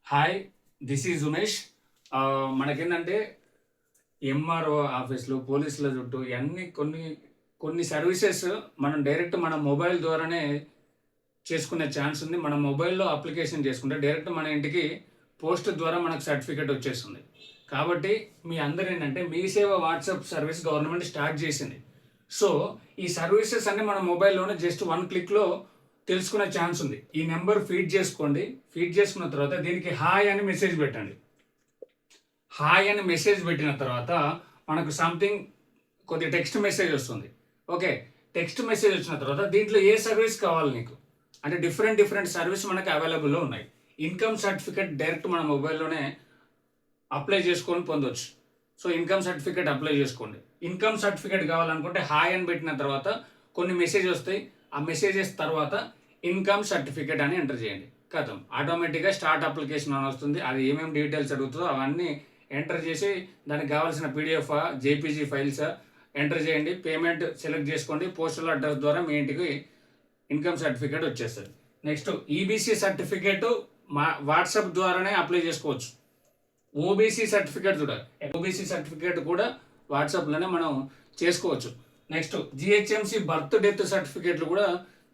Hi, this is Umesh. మనకేంటంటే MRO ఆఫీసులు, పోలీసుల చుట్టూ ఇవన్నీ కొన్ని కొన్ని సర్వీసెస్ మనం డైరెక్ట్ మన మొబైల్ ద్వారానే చేసుకునే ఛాన్స్ ఉంది. మన మొబైల్‌లో అప్లికేషన్ చేసుకుంటే డైరెక్ట్ మన ఇంటికి పోస్ట్ ద్వారా మనకు సర్టిఫికేట్ వచ్చేస్తుంది. కాబట్టి మీ అందరూ ఏంటంటే మీ సేవ వాట్సాప్ సర్వీస్ గవర్నమెంట్ స్టార్ట్ చేసింది. సో, ఈ సర్వీసెస్ అన్నీ మన మొబైల్‌లోనే జస్ట్ 1 క్లిక్‌లో తెలుసుకునే ఛాన్స్ ఉంది. ఈ నంబర్ ఫీడ్ చేసుకోండి. ఫీడ్ చేసుకున్న తర్వాత దీనికి హాయ్ అని మెసేజ్ పెట్టండి. హాయ్ అని మెసేజ్ పెట్టిన తర్వాత మనకు సంథింగ్ కొద్ది టెక్స్ట్ మెసేజ్ వస్తుంది. ఓకే. టెక్స్ట్ మెసేజ్ వచ్చిన తర్వాత దీంట్లో ఏ సర్వీస్ కావాలి నీకు అంటే డిఫరెంట్ సర్వీస్ మనకి అవైలబుల్లో ఉన్నాయి. ఇన్కమ్ సర్టిఫికేట్ డైరెక్ట్ మన మొబైల్లోనే అప్లై చేసుకొని పొందొచ్చు. సో ఇన్కమ్ సర్టిఫికేట్ అప్లై చేసుకోండి. ఇన్కమ్ సర్టిఫికేట్ కావాలనుకుంటే హాయ్ అని పెట్టిన తర్వాత కొన్ని మెసేజ్ వస్తాయి. ఆ మెసేజెస్ తర్వాత ఇన్కమ్ సర్టిఫికేట్ అని ఎంటర్ చేయండి. కథం ఆటోమేటిక్గా స్టార్ట్ అప్లికేషన్ అని వస్తుంది. అది ఏమేమి డీటెయిల్స్ అడుగుతుందో అవన్నీ ఎంటర్ చేసి దానికి కావాల్సిన పీడిఎఫ్ జేపీజీ ఫైల్స్ ఎంటర్ చేయండి. పేమెంట్ సెలెక్ట్ చేసుకోండి. పోస్టల్ అడ్రస్ ద్వారా మీ ఇంటికి ఇన్కమ్ సర్టిఫికేట్ వచ్చేస్తుంది. నెక్స్ట్ ఈబీసీ సర్టిఫికేట్ వాట్సాప్ ద్వారానే అప్లై చేసుకోవచ్చు. ఓబీసీ సర్టిఫికేట్ కూడా వాట్సాప్లోనే మనం చేసుకోవచ్చు. నెక్స్ట్ జిహెచ్ఎంసీ బర్త్ డెత్ సర్టిఫికేట్లు కూడా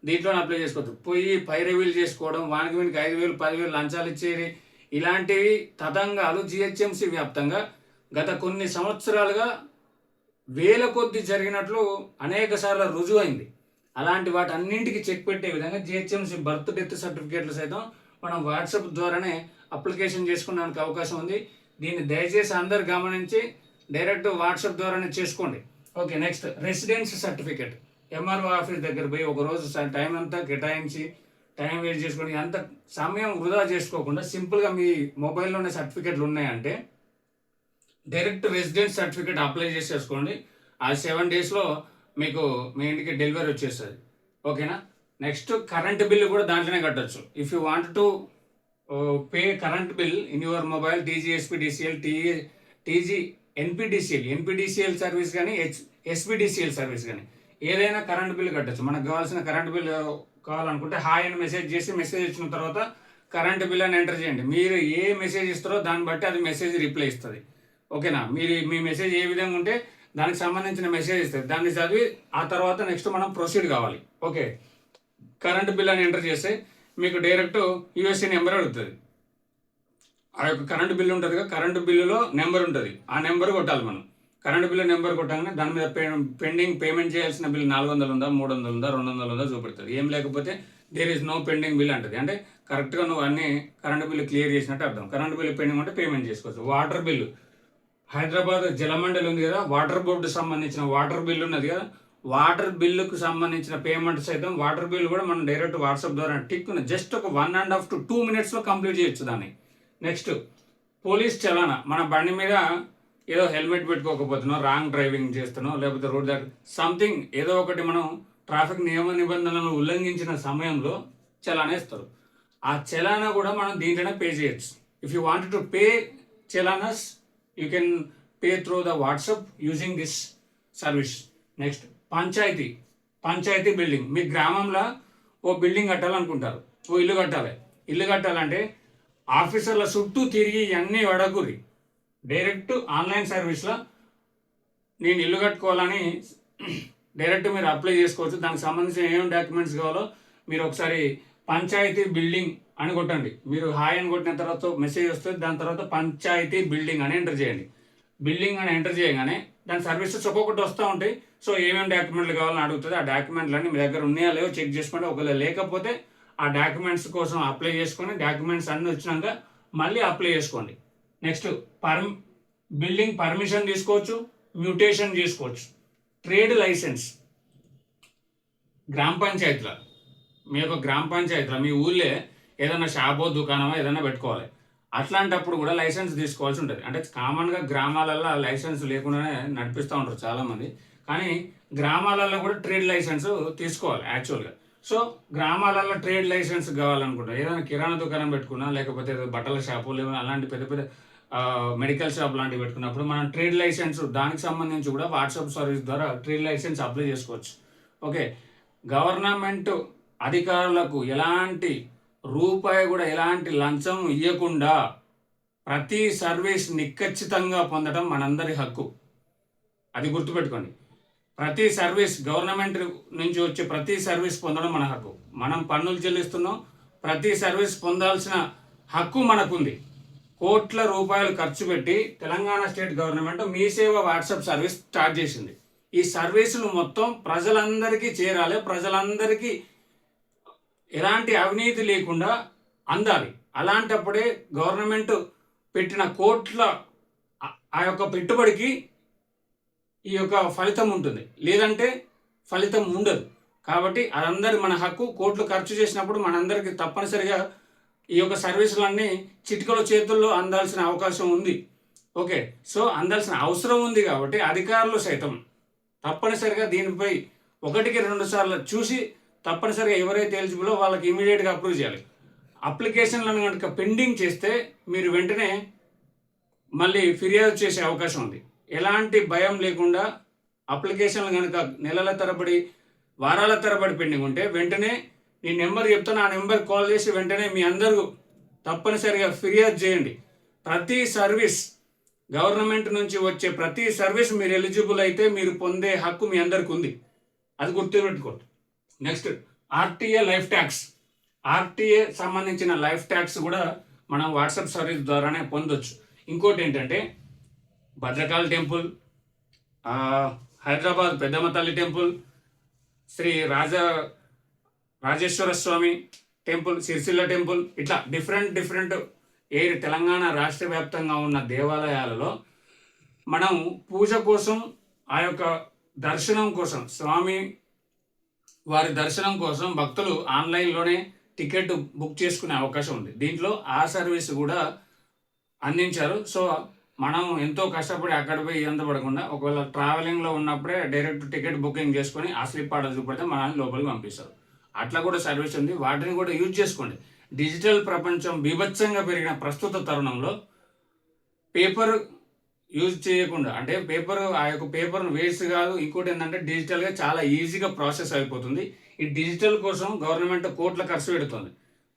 దీంట్లోనే అప్లై చేసుకోవచ్చు. పోయి పైరవీలు చేసుకోవడం, వానికి వీనికి 5,000 10,000 లంచాలు ఇచ్చేది ఇలాంటివి తతంగాలు జిహెచ్ఎంసీ వ్యాప్తంగా గత కొన్ని సంవత్సరాలుగా వేల కొద్ది జరిగినట్లు అనేక సార్లు రుజువు అయింది. అలాంటి వాటి అన్నింటికి చెక్ పెట్టే విధంగా జిహెచ్ఎంసీ బర్త్ డెత్ సర్టిఫికేట్లు సైతం మనం వాట్సాప్ ద్వారానే అప్లికేషన్ చేసుకోవడానికి అవకాశం ఉంది. దీన్ని దయచేసి అందరు గమనించి డైరెక్ట్ వాట్సాప్ ద్వారానే చేసుకోండి. Okay. Next residence certificate MRO office దగ్గర పోయి ఒకరోజు టైం అంతా కేటాయించి టైం వేస్ట్ చేసుకొని అంత సమయం వృధా చేసుకోకుండా సింపుల్గా మీ మొబైల్లోనే సర్టిఫికేట్లు ఉన్నాయంటే డైరెక్ట్ రెసిడెన్స్ సర్టిఫికేట్ అప్లై చేసేసుకోండి. ఆ 7 డేస్లో మీకు మీ ఇంటికి డెలివరీ వచ్చేస్తుంది. ఓకేనా. నెక్స్ట్ కరెంట్ బిల్లు కూడా దాంట్లోనే కట్టచ్చు. If you want to pay current bill in your mobile TGSPDCL TG NPDCL service కానీ ఎస్పీడీసీఎల్ సర్వీస్ కానీ ఏదైనా కరెంట్ బిల్ కట్టచ్చు. మనకు కావాల్సిన కరెంట్ బిల్ కావాలనుకుంటే హాయ్ అని మెసేజ్ చేసి మెసేజ్ వచ్చిన తర్వాత కరెంట్ బిల్ అని ఎంటర్ చేయండి. మీరు ఏ మెసేజ్ ఇస్తారో దాన్ని బట్టి అది మెసేజ్ రిప్లై ఇస్తుంది. ఓకేనా. మీ మెసేజ్ ఏ విధంగా ఉంటే దానికి సంబంధించిన మెసేజ్ ఇస్తుంది. దాన్ని చదివి ఆ తర్వాత నెక్స్ట్ మనం ప్రొసీడ్ కావాలి. ఓకే. కరెంట్ బిల్ అని ఎంటర్ చేస్తే మీకు డైరెక్ట్ యూఎస్ఏ నెంబర్ అడుగుతుంది. ఆ యొక్క కరెంటు బిల్లు ఉంటుంది కదా, కరెంటు బిల్లులో నెంబర్ ఉంటుంది. ఆ నెంబర్ కొట్టాలి మనం. కరెంటు బిల్లు నెంబర్ కొట్టగానే దాని మీద పెండింగ్ పేమెంట్ చేయాల్సిన బిల్ 400 ఉందా, 300 ఉందా, 200 ఉందా చూపెడుతుంది. ఏం లేకపోతే there is no pending bill అంటుంది. అంటే కరెక్ట్గా నువ్వు అన్ని కరెంటు బిల్లు క్లియర్ చేసినట్టు అర్థం. కరెంటు బిల్లు పెండింగ్ ఉంటే పేమెంట్ చేసుకోవచ్చు. వాటర్ బిల్లు హైదరాబాద్ జలమండలి ఉంది కదా, వాటర్ బోర్డు సంబంధించిన వాటర్ బిల్లు ఉన్నది కదా, వాటర్ బిల్లుకు సంబంధించిన పేమెంట్స్ అయితే వాటర్ బిల్ కూడా మనం డైరెక్ట్ వాట్సాప్ ద్వారా టిక్ జస్ట్ ఒక 1.5 to 2 minutes కంప్లీట్ చేయొచ్చు దాన్ని. నెక్స్ట్ పోలీస్ చలానా. మన బండి మీద ఏదో హెల్మెట్ పెట్టుకోకపోతున్నాం, రాంగ్ డ్రైవింగ్ చేస్తున్నాం, లేకపోతే రోడ్ దగ్గర సంథింగ్ ఏదో ఒకటి మనం ట్రాఫిక్ నియమ నిబంధనలను ఉల్లంఘించిన సమయంలో చలానా ఇస్తారు. ఆ చలానా కూడా మనం దీంట్లోనే పే చేయొచ్చు. If you want to pay challans you can pay through the WhatsApp using this service. Next panchayati building. మీ గ్రామంలో ఓ బిల్డింగ్ కట్టాలనుకుంటారు, ఓ ఇల్లు కట్టాలి. ఇల్లు కట్టాలంటే ఆఫీసర్ల చుట్టూ తిరిగి ఇవన్నీ వడగురి డైరెక్ట్ ఆన్లైన్ సర్వీస్లో నేను ఇల్లు కట్టుకోవాలని డైరెక్ట్ మీరు అప్లై చేసుకోవచ్చు. దానికి సంబంధించిన ఏమేమి డాక్యుమెంట్స్ కావాలో మీరు ఒకసారి పంచాయతీ బిల్డింగ్ అని కొట్టండి. మీరు హాయ్ అని కొట్టిన తర్వాత మెసేజ్ వస్తుంది. దాని తర్వాత పంచాయతీ బిల్డింగ్ అని ఎంటర్ చేయండి. బిల్డింగ్ అని ఎంటర్ చేయగానే దాని సర్వీసెస్ ఒక్కొక్కటి వస్తూ ఉంటాయి. సో ఏమేమి డాక్యుమెంట్లు కావాలని అడుగుతుంది. ఆ డాక్యుమెంట్లన్నీ మీ దగ్గర ఉన్నాయా లేవో చెక్ చేసుకోండి. ఒకవేళ లేకపోతే ఆ డాక్యుమెంట్స్ కోసం అప్లై చేసుకొని డాక్యుమెంట్స్ అన్నీ వచ్చినాక మళ్ళీ అప్లై చేసుకోండి. నెక్స్ట్ బిల్డింగ్ పర్మిషన్ తీసుకోవచ్చు, మ్యూటేషన్ చేసుకోవచ్చు. ట్రేడ్ లైసెన్స్ గ్రామ పంచాయతీలో మీ యొక్క గ్రామ పంచాయతీలో మీ ఊళ్ళో ఏదైనా షాపో దుకాణమో ఏదైనా పెట్టుకోవాలి. అట్లాంటప్పుడు కూడా లైసెన్స్ తీసుకోవాల్సి ఉంటుంది. అంటే కామన్గా గ్రామాలలో లైసెన్స్ లేకుండానే నడిపిస్తూ ఉంటారు చాలామంది. కానీ గ్రామాలలో కూడా ట్రేడ్ లైసెన్స్ తీసుకోవాలి యాక్చువల్గా. సో గ్రామాలలో ట్రేడ్ లైసెన్స్ కావాలనుకుంటా ఏదైనా కిరాణా దుకాణం పెట్టుకున్నా, లేకపోతే బట్టల షాపు, లేదా అలాంటి పెద్ద పెద్ద మెడికల్ షాప్ లాంటివి పెట్టుకున్నప్పుడు మనం ట్రేడ్ లైసెన్స్ దానికి సంబంధించి కూడా వాట్సాప్ సర్వీస్ ద్వారా ట్రేడ్ లైసెన్స్ అప్లై చేసుకోవచ్చు. ఓకే. గవర్నమెంట్ అధికారులకు ఎలాంటి రూపాయి కూడా ఎలాంటి లంచం ఇవ్వకుండా ప్రతి సర్వీస్ నిక్కచ్చితంగా పొందడం మనందరి హక్కు. అది గుర్తుపెట్టుకోండి. ప్రతి సర్వీస్ గవర్నమెంట్ నుంచి వచ్చే ప్రతి సర్వీస్ పొందడం మన హక్కు. మనం పన్నులు చెల్లిస్తున్నాం, ప్రతి సర్వీస్ పొందాల్సిన హక్కు మనకుంది. కోట్ల రూపాయలు ఖర్చు పెట్టి తెలంగాణ స్టేట్ గవర్నమెంట్ మీ సేవ వాట్సాప్ సర్వీస్ స్టార్ట్ చేసింది. ఈ సర్వీసులు మొత్తం ప్రజలందరికీ చేరాలి, ప్రజలందరికీ ఎలాంటి అవినీతి లేకుండా అందాలి. అలాంటప్పుడే గవర్నమెంట్ పెట్టిన కోట్ల ఆ యొక్క పెట్టుబడికి ఈ యొక్క ఫలితం ఉంటుంది, లేదంటే ఫలితం ఉండదు. కాబట్టి అదందరి మన హక్కు. కోట్లు ఖర్చు చేసినప్పుడు మనందరికీ తప్పనిసరిగా ఈ యొక్క సర్వీసులన్నీ చిటికల చేతుల్లో అందాల్సిన అవకాశం ఉంది. ఓకే, సో అందాల్సిన అవసరం ఉంది. కాబట్టి అధికారులు సైతం తప్పనిసరిగా దీనిపై 1-2 సార్లు చూసి తప్పనిసరిగా ఎవరైతే ఎలిజిబులో వాళ్ళకి ఇమీడియట్గా అప్రూవ్ చేయాలి. అప్లికేషన్లను కనుక పెండింగ్ చేస్తే మీరు వెంటనే మళ్ళీ ఫిర్యాదు చేసే అవకాశం ఉంది. ఎలాంటి భయం లేకుండా అప్లికేషన్లు కనుక నెలల తరబడి వారాల తరబడి పెండింగ్ ఉంటే వెంటనే నేను నెంబర్ చెప్తాను, ఆ నెంబర్ కాల్ చేసి వెంటనే మీ అందరూ తప్పనిసరిగా ఫిర్యాదు చేయండి. ప్రతి సర్వీస్ గవర్నమెంట్ నుంచి వచ్చే ప్రతి సర్వీస్ మీరు ఎలిజిబుల్ అయితే మీరు పొందే హక్కు మీ అందరికి ఉంది. అది గుర్తుపెట్టుకోండి. Next RTA life tax. RTA సంబంధించిన లైఫ్ ట్యాక్స్ కూడా మనం వాట్సాప్ సర్వీస్ ద్వారానే పొందొచ్చు. ఇంకోటి ఏంటంటే భద్రకాళి టెంపుల్, హైదరాబాద్ పెద్దమ్మ తల్లి టెంపుల్, శ్రీ రాజేశ్వర స్వామి టెంపుల్, సిరిసిల్ల టెంపుల్, ఇట్లా డిఫరెంట్ తెలంగాణ రాష్ట్ర వ్యాప్తంగా ఉన్న దేవాలయాలలో మనం పూజ కోసం, ఆ యొక్క దర్శనం కోసం, స్వామి వారి దర్శనం కోసం భక్తులు ఆన్లైన్లోనే టికెట్ బుక్ చేసుకునే అవకాశం ఉంది. దీంట్లో ఆ సర్వీస్ కూడా అందించారు. సో మనం ఎంతో కష్టపడి అక్కడ పోయి ఇదంతా పడకుండా ఒకవేళ ట్రావెలింగ్లో ఉన్నప్పుడే డైరెక్ట్ టికెట్ బుకింగ్ చేసుకొని ఆ స్లిప్ ఆర్డర్ చూపెడితే మనల్ని లోపలికి పంపిస్తారు. అట్లా కూడా సర్వీస్ ఉంది, వాటిని కూడా యూజ్ చేసుకోండి. డిజిటల్ ప్రపంచం బీభత్సంగా పెరిగిన ప్రస్తుత తరుణంలో పేపర్ యూజ్ చేయకుండా, అంటే ఆ యొక్క పేపర్ను వేస్ట్ కాదు, ఇంకోటి ఏంటంటే డిజిటల్గా చాలా ఈజీగా ప్రాసెస్ అయిపోతుంది. ఈ డిజిటల్ కోసం గవర్నమెంట్ కోట్ల ఖర్చు పెడుతుంది.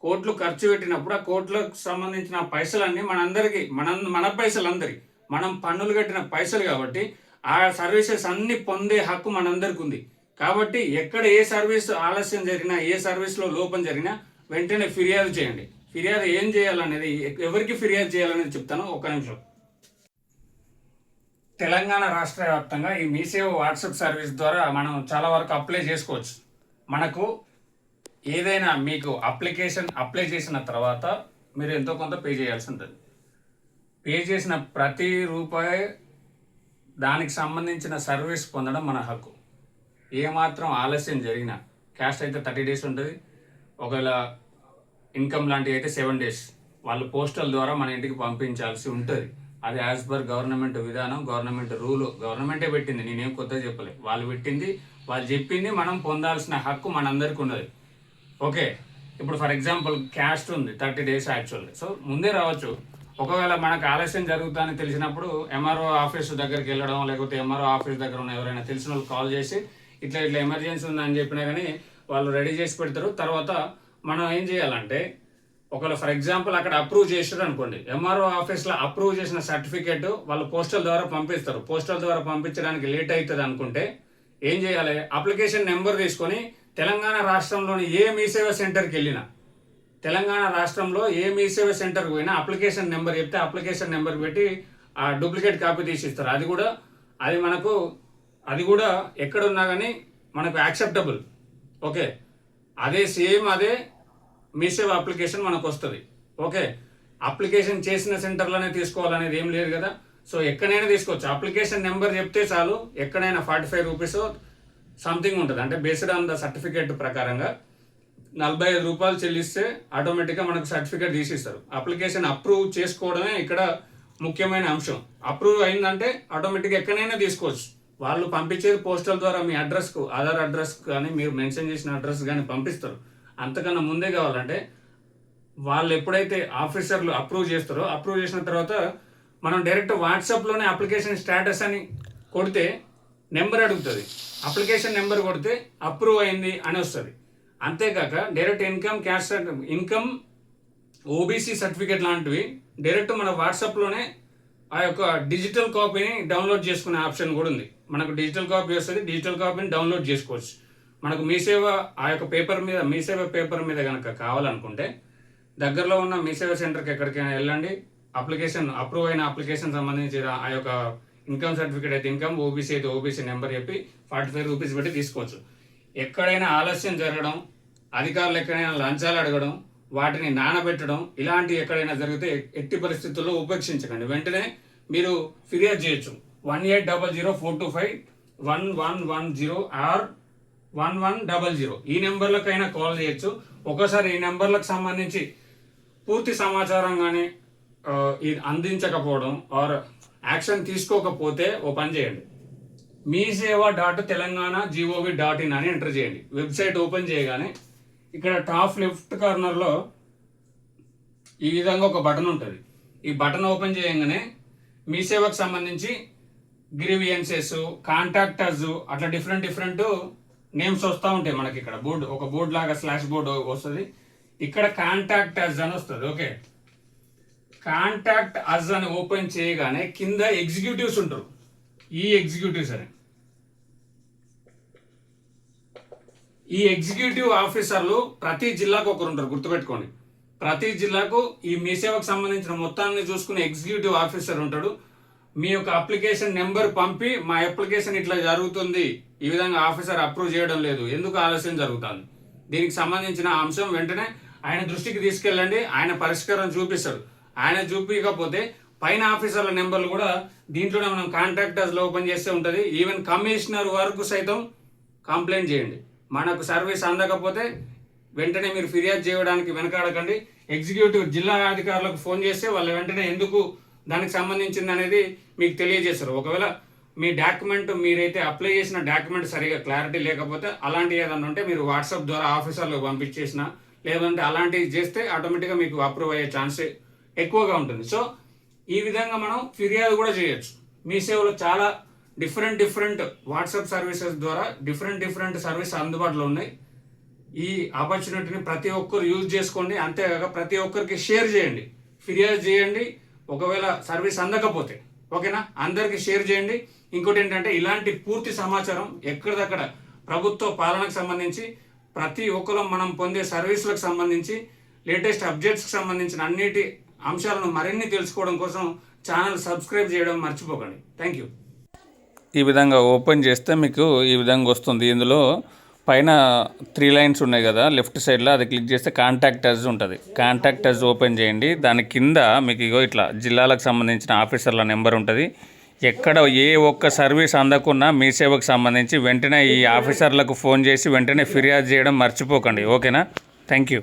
కోట్లు ఖర్చు పెట్టినప్పుడు ఆ కోట్లకు సంబంధించిన పైసలన్నీ మనందరికీ మన పైసలందరి మనం పన్నులు కట్టిన పైసలు కాబట్టి ఆ సర్వీసెస్ అన్ని పొందే హక్కు మనందరికి ఉంది. కాబట్టి ఎక్కడ ఏ సర్వీస్ ఆలస్యం జరిగినా, ఏ సర్వీస్లో లోపం జరిగినా వెంటనే ఫిర్యాదు చేయండి. ఫిర్యాదు ఏం చేయాలనేది, ఎవరికి ఫిర్యాదు చేయాలనేది చెప్తాను, ఒక్క నిమిషం. తెలంగాణ రాష్ట్ర వ్యాప్తంగా ఈ మీ సేవ వాట్సాప్ సర్వీస్ ద్వారా మనం చాలా వరకు అప్లై చేసుకోవచ్చు. మనకు ఏదైనా మీకు అప్లై చేసిన తర్వాత మీరు ఎంతో కొంత పే చేయాల్సి ఉంటుంది. పే చేసిన ప్రతి రూపాయి దానికి సంబంధించిన సర్వీస్ పొందడం మన హక్కు. ఏమాత్రం ఆలస్యం జరిగినా, క్యాష్ అయితే 30 days ఉంటుంది, ఒకవేళ ఇన్కమ్ లాంటివి అయితే 7 days వాళ్ళు పోస్టల్ ద్వారా మన ఇంటికి పంపించాల్సి ఉంటుంది. అది యాజ్ పర్ గవర్నమెంట్ విధానం, గవర్నమెంట్ రూల్, గవర్నమెంటే పెట్టింది, నేనేం కొత్తగా చెప్పలేదు. వాళ్ళు పెట్టింది, వాళ్ళు చెప్పింది, మనం పొందాల్సిన హక్కు మనందరికీ ఉన్నది. ఓకే, ఇప్పుడు ఫర్ ఎగ్జాంపుల్ క్యాష్ ఉంది 30 days యాక్చువల్లీ. సో ముందే రావచ్చు. ఒకవేళ మనకు ఆలస్యం జరుగుతుందని తెలిసినప్పుడు ఎంఆర్ఓ ఆఫీస్ దగ్గరికి వెళ్ళడం, లేకపోతే ఎంఆర్ఓ ఆఫీస్ దగ్గర ఉన్న ఎవరైనా తెలిసిన వాళ్ళు కాల్ చేసి ఇట్లా ఎమర్జెన్సీ ఉందని చెప్పినా కానీ వాళ్ళు రెడీ చేసి పెడతారు. తర్వాత మనం ఏం చేయాలంటే, ఒకవేళ ఫర్ ఎగ్జాంపుల్ అక్కడ అప్రూవ్ చేసారు అనుకోండి, ఎంఆర్ఓ ఆఫీస్లో అప్రూవ్ చేసిన సర్టిఫికేట్ వాళ్ళు పోస్టల్ ద్వారా పంపిస్తారు. పోస్టల్ ద్వారా పంపించడానికి లేట్ అవుతుంది అనుకుంటే ఏం చేయాలి, అప్లికేషన్ నెంబర్ తీసుకొని తెలంగాణ రాష్ట్రంలోని ఏ మీ సేవ సెంటర్కి వెళ్ళినా, తెలంగాణ రాష్ట్రంలో ఏ మీ సేవ సెంటర్కి పోయినా అప్లికేషన్ నెంబర్ చెప్తే అప్లికేషన్ నెంబర్ పెట్టి ఆ డూప్లికేట్ కాపీ తీసిస్తారు. అది కూడా ఎక్కడున్నా కానీ మనకు యాక్సెప్టబుల్. ఓకే, అదే మీ సేవ అప్లికేషన్ మనకు వస్తుంది. ఓకే, అప్లికేషన్ చేసిన సెంటర్లోనే తీసుకోవాలనేది ఏం లేదు కదా. సో ఎక్కడైనా తీసుకోవచ్చు. అప్లికేషన్ నెంబర్ చెప్తే చాలు, ఎక్కడైనా 45 rupees సంథింగ్ ఉంటుంది. అంటే బేస్డ్ ఆన్ ద సర్టిఫికేట్ ప్రకారంగా 45 రూపాయలు చెల్లిస్తే ఆటోమేటిక్గా మనకు సర్టిఫికేట్ తీసిస్తారు. అప్లికేషన్ అప్రూవ్ చేసుకోవడమే ఇక్కడ ముఖ్యమైన అంశం. అప్రూవ్ అయిందంటే ఆటోమేటిక్గా ఎక్కడైనా తీసుకోవచ్చు. వాళ్ళు పంపించేది పోస్టల్ ద్వారా మీ అడ్రస్కు, ఆధార్ అడ్రస్ కానీ మీరు మెన్షన్ చేసిన అడ్రస్ కానీ పంపిస్తారు. అంతకన్నా ముందే కావాలంటే వాళ్ళు ఎప్పుడైతే ఆఫీసర్లు అప్రూవ్ చేస్తారో, అప్రూవ్ చేసిన తర్వాత మనం డైరెక్ట్ వాట్సాప్లోనే అప్లికేషన్ స్టేటస్ అని కొడితే నెంబర్ అడుగుతుంది. అప్లికేషన్ నెంబర్ కొడితే అప్రూవ్ అయింది అని వస్తుంది. అంతేకాక డైరెక్ట్ ఇన్కమ్ ఓబీసీ సర్టిఫికేట్ లాంటివి డైరెక్ట్ మన వాట్సాప్లోనే ఆ యొక్క డిజిటల్ కాపీని డౌన్లోడ్ చేసుకునే ఆప్షన్ కూడా ఉంది. మనకు డిజిటల్ కాపీ వస్తుంది, డిజిటల్ కాపీని డౌన్లోడ్ చేసుకోవచ్చు. మనకు మీసేవ ఆ యొక్క మీసేవ పేపర్ మీద కనుక కావాలనుకుంటే దగ్గరలో ఉన్న మీసేవ సెంటర్కి ఎక్కడికైనా వెళ్ళండి. అప్రూవ్ అయిన అప్లికేషన్ సంబంధించి ఆ యొక్క ఇన్కమ్ సర్టిఫికేట్ అయితే ఇన్కమ్, ఓబీసీ అయితే ఓబీసీ నెంబర్ చెప్పి 45 రూపీస్ పెట్టి తీసుకోవచ్చు. ఎక్కడైనా ఆలస్యం జరగడం, అధికారులు ఎక్కడైనా లంచాలు అడగడం, వాటిని నానబెట్టడం ఇలాంటివి ఎక్కడైనా జరిగితే ఎట్టి పరిస్థితుల్లో ఉపేక్షించకండి. వెంటనే మీరు ఫిర్యాదు చేయొచ్చు. 180042511110 ఆర్ 1100 ఈ నెంబర్లకైనా కాల్ చేయొచ్చు. ఒక్కోసారి ఈ నెంబర్లకు సంబంధించి పూర్తి సమాచారం కానీ అందించకపోవడం ఆర్ యాక్షన్ తీసుకోకపోతే ఓ పని చేయండి, meeseva.telangana.gov.in అని ఎంటర్ చేయండి. వెబ్సైట్ ఓపెన్ చేయగానే ఇక్కడ టాప్ లెఫ్ట్ కార్నర్లో ఈ విధంగా ఒక బటన్ ఉంటుంది. ఈ బటన్ ఓపెన్ చేయగానే మీ సేవకు సంబంధించి గ్రీవియన్సెస్, కాంటాక్టర్స్ అట్లా డిఫరెంట్ నేమ్స్ వస్తూ ఉంటాయి. మనకి ఇక్కడ ఒక బోర్డు లాగా స్లాష్ బోర్డు వస్తుంది. ఇక్కడ కాంటాక్టర్స్ అని వస్తుంది. ఓకే, కాంటాక్ట్ అస్ అని ఓపెన్ చేయగానే కింద ఎగ్జిక్యూటివ్స్ ఉంటారు. ఈ ఎగ్జిక్యూటివ్ ఆఫీసర్లు ప్రతి జిల్లాకు ఒకరు ఉంటారు, గుర్తుపెట్టుకోండి. ప్రతి జిల్లాకు ఈ మీ సేవకు సంబంధించిన మొత్తాన్ని చూసుకునే ఎగ్జిక్యూటివ్ ఆఫీసర్ ఉంటాడు. మీ యొక్క అప్లికేషన్ నెంబర్ పంపి మా అప్లికేషన్ ఇట్లా జరుగుతుంది, ఈ విధంగా ఆఫీసర్ అప్రూవ్ చేయడం లేదు, ఎందుకు ఆలస్యం జరుగుతుంది, దీనికి సంబంధించిన అంశం వెంటనే ఆయన దృష్టికి తీసుకెళ్ళండి. ఆయన పరిష్కారం చూపిస్తాడు. ఆయన చూపించకపోతే పైన ఆఫీసర్ల నెంబర్లు కూడా దీంట్లోనే మనం కాంటాక్టర్స్లో ఓపెన్ చేస్తే ఉంటుంది. ఈవెన్ కమిషనర్ వరకు సైతం కంప్లైంట్ చేయండి. మనకు సర్వీస్ అందకపోతే వెంటనే మీరు ఫిర్యాదు చేయడానికి వెనకాడకండి. ఎగ్జిక్యూటివ్ జిల్లా అధికారులకు ఫోన్ చేస్తే వాళ్ళు వెంటనే ఎందుకు దానికి సంబంధించింది అనేది మీకు తెలియజేస్తారు. ఒకవేళ మీ డాక్యుమెంట్ మీరైతే అప్లై చేసిన డాక్యుమెంట్ సరిగా క్లారిటీ లేకపోతే అలాంటివి ఏదన్నా ఉంటే మీరు వాట్సాప్ ద్వారా ఆఫీసర్లకు పంపించేసిన లేదంటే అలాంటివి చేస్తే ఆటోమేటిక్గా మీకు అప్రూవ్ అయ్యే ఛాన్స్ ఎక్కువగా ఉంటుంది. సో ఈ విధంగా మనం ఫిర్యాదు కూడా చేయొచ్చు. మీ సేవలో చాలా డిఫరెంట్ వాట్సాప్ సర్వీసెస్ ద్వారా డిఫరెంట్ సర్వీస్ అందుబాటులో ఉన్నాయి. ఈ ఆపర్చునిటీని ప్రతి ఒక్కరు యూజ్ చేసుకోండి. అంతేకాక ప్రతి ఒక్కరికి షేర్ చేయండి, ఫిర్యాదు చేయండి. ఒకవేళ సర్వీస్ అందకపోతే ఓకేనా, అందరికీ షేర్ చేయండి. ఇంకోటి ఏంటంటే ఇలాంటి పూర్తి సమాచారం ఎక్కడిదక్కడ ప్రభుత్వ పాలనకు సంబంధించి ప్రతి ఒక్కరు మనం పొందే సర్వీసులకు సంబంధించి లేటెస్ట్ అప్డేట్స్కి సంబంధించిన అన్నిటి అంశాలను మరిన్ని తెలుసుకోవడం కోసం ఛానల్ సబ్స్క్రైబ్ చేయడం మర్చిపోకండి. Thank you. ఈ విధంగా ఓపెన్ చేస్తే మీకు ఈ విధంగా వస్తుంది. ఇందులో పైన 3 లైన్స్ ఉన్నాయి కదా లెఫ్ట్ సైడ్లో, అది క్లిక్ చేస్తే కాంటాక్టర్స్ ఉంటుంది. కాంటాక్టర్స్ ఓపెన్ చేయండి. దాని కింద మీకు ఇట్లా జిల్లాలకు సంబంధించిన ఆఫీసర్ల నెంబర్ ఉంటుంది. ఎక్కడ ఏ ఒక్క సర్వీస్ అందకున్నా మీ సేవకు సంబంధించి వెంటనే ఈ ఆఫీసర్లకు ఫోన్ చేసి వెంటనే ఫిర్యాదు చేయడం మర్చిపోకండి. ఓకేనా, థ్యాంక్ యూ.